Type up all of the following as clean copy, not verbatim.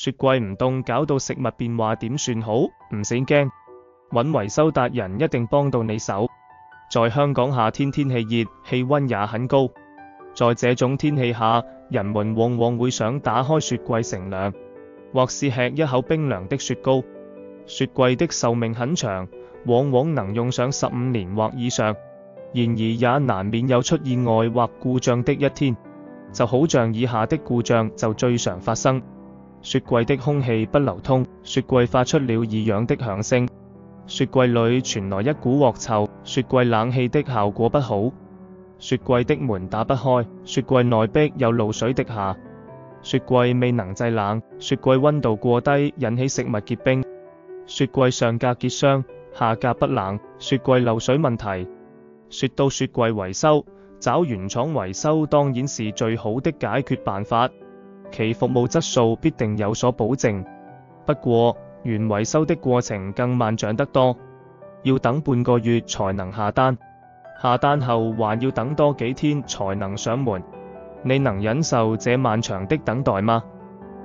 雪櫃唔凍搞到食物變化點算好？唔使驚，揾維修達人一定幫到你手。在香港夏天天氣熱，氣溫也很高，在這種天氣下，人們往往會想打開雪櫃乘涼，或是吃一口冰涼的雪糕。雪櫃的壽命很長，往往能用上15年或以上，然而也難免有出意外或故障的一天，就好像以下的故障就最常發生：雪櫃的空氣不流通，雪櫃發出了異樣的響聲，雪櫃裏傳來一股鑊臭，雪櫃冷氣的效果不好，雪櫃的門打不開，雪櫃內壁有露水滴下，雪櫃未能製冷，雪櫃溫度過低引起食物結冰，雪櫃上格結霜，下格不冷，雪櫃漏水問題。說到雪櫃維修，找原廠維修當然是最好的解決辦法，其服務質素必定有所保證。不過，原維修的過程更漫長得多，要等半個月才能下單，下單後還要等多幾天才能上門。你能忍受這漫長的等待嗎？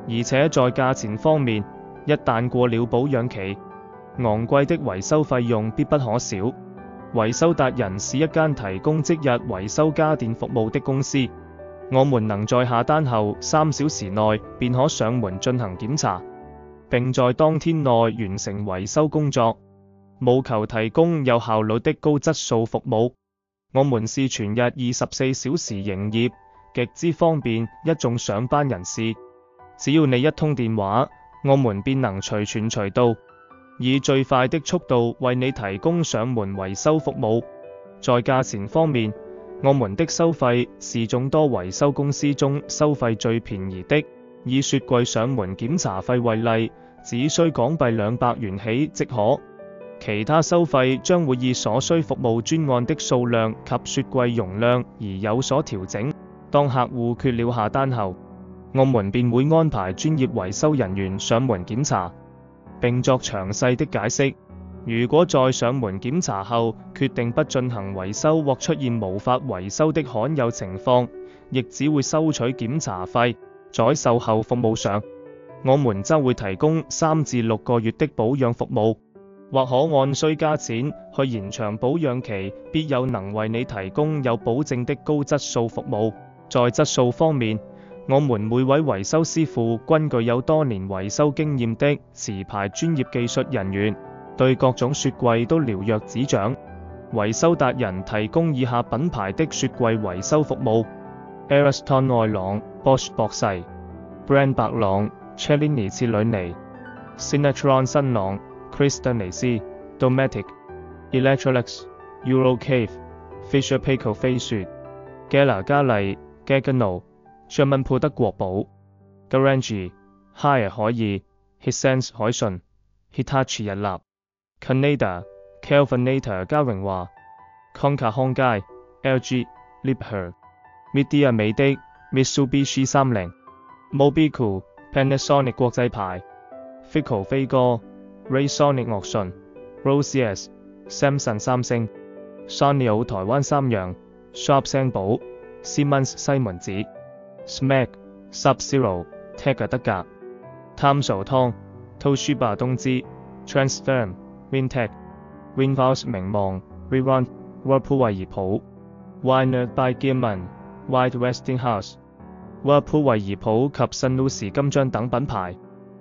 而且在價錢方面，一旦過了保養期，昂貴的維修費用必不可少。維修達人是一間提供即日維修家電服務的公司，我們能在下單後3小時內便可上門進行檢查，並在當天內完成維修工作，務求提供有效率的高質素服務。我們是全日24小時營業，極之方便一眾上班人士。只要你一通電話，我們便能隨傳隨到，以最快的速度為你提供上門維修服務。在價錢方面，我們的收費是眾多維修公司中收費最便宜的。以雪櫃上門檢查費為例，只需港幣200元起即可，其他收費將會以所需服務專案的數量及雪櫃容量而有所調整。當客戶決了下單後，我們便會安排專業維修人員上門檢查，並作詳細的解釋。如果在上門檢查後決定不進行維修或出現無法維修的罕有情況，亦只會收取檢查費。在售後服務上，我們則會提供3至6個月的保養服務，或可按需加錢去延長保養期，必有能為你提供有保證的高質素服務。在質素方面，我們每位維修師傅均具有多年維修經驗的持牌專業技術人員，對各種雪櫃都了若指掌。維修達人提供以下品牌的雪櫃維修服務：Ariston 愛朗、Bosch 博世、Brand 白朗、Cellini 切里尼、Sinatron 新朗、Crystal 尼斯、Dometic、Electrolux、Eurocave、Fisher Paykel 飛雪、Gala 嘉利、Gaggenau、Sherman 鋪德國寶、Garangi、Haier 海爾、Hisense 海信、Hitachi 日立、Canada、Kelvinator 嘉榮華、Konka 康佳、LG、Liebherr、Midea 美的、Mitsubishi 30、Mobico、Panasonic 國際牌、Fico 飛歌、Raysonic 樂訊、Rosias、Samsung 三星、Sanyo 台灣三洋、Sharp 聲寶、Siemens 西門子、Smeg、Sub-Zero、Tega 德格、Tamso 湯、Toshiba 東芝、Transderm、Wintec、Winhouse 名望、Rerun、Whirlpool 惠而浦、Weiner by Gearman、White Westinghouse、Whirlpool 惠而浦及 Sanusi 金章等品牌。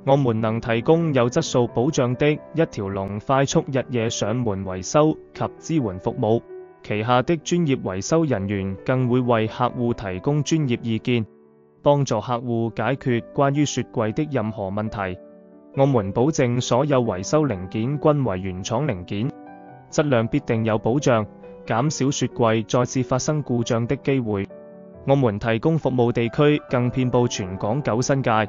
我們能提供有質素保障的一條龍快速日夜上門維修及支援服務，旗下的專業維修人員更會為客戶提供專業意見，幫助客戶解決關於雪櫃的任何問題。我們保證所有維修零件均為原廠零件，質量必定有保障，減少雪櫃再次發生故障的機會。我們提供服務地區更遍佈全港9新界，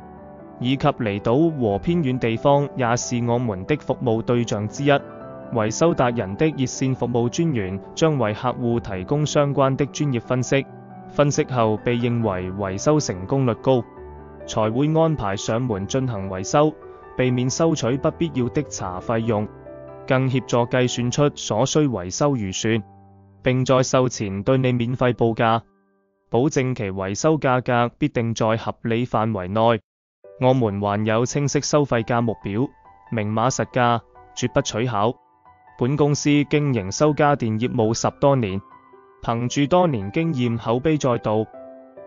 以及離島和偏遠地方也是我們的服務對象之一。維修達人的熱線服務專員將為客戶提供相關的專業分析，分析後被認為維修成功率高，才會安排上門進行維修，避免收取不必要的查費用，更協助計算出所需維修預算，並在售前對你免費報價，保證其維修價格必定在合理範圍內。我們還有清晰收費價目表，明碼實價，絕不取巧。本公司經營收家電業務10多年，憑住多年經驗口碑在道，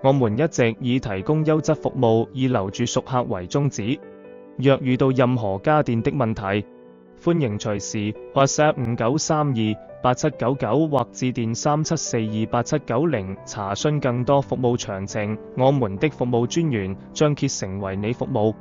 我們一直以提供優質服務以留住熟客為宗旨。若遇到任何家電的問題，歡迎隨時 WhatsApp 59328799或致電37428790查詢更多服務詳情，我們的服務專員將竭誠為你服務。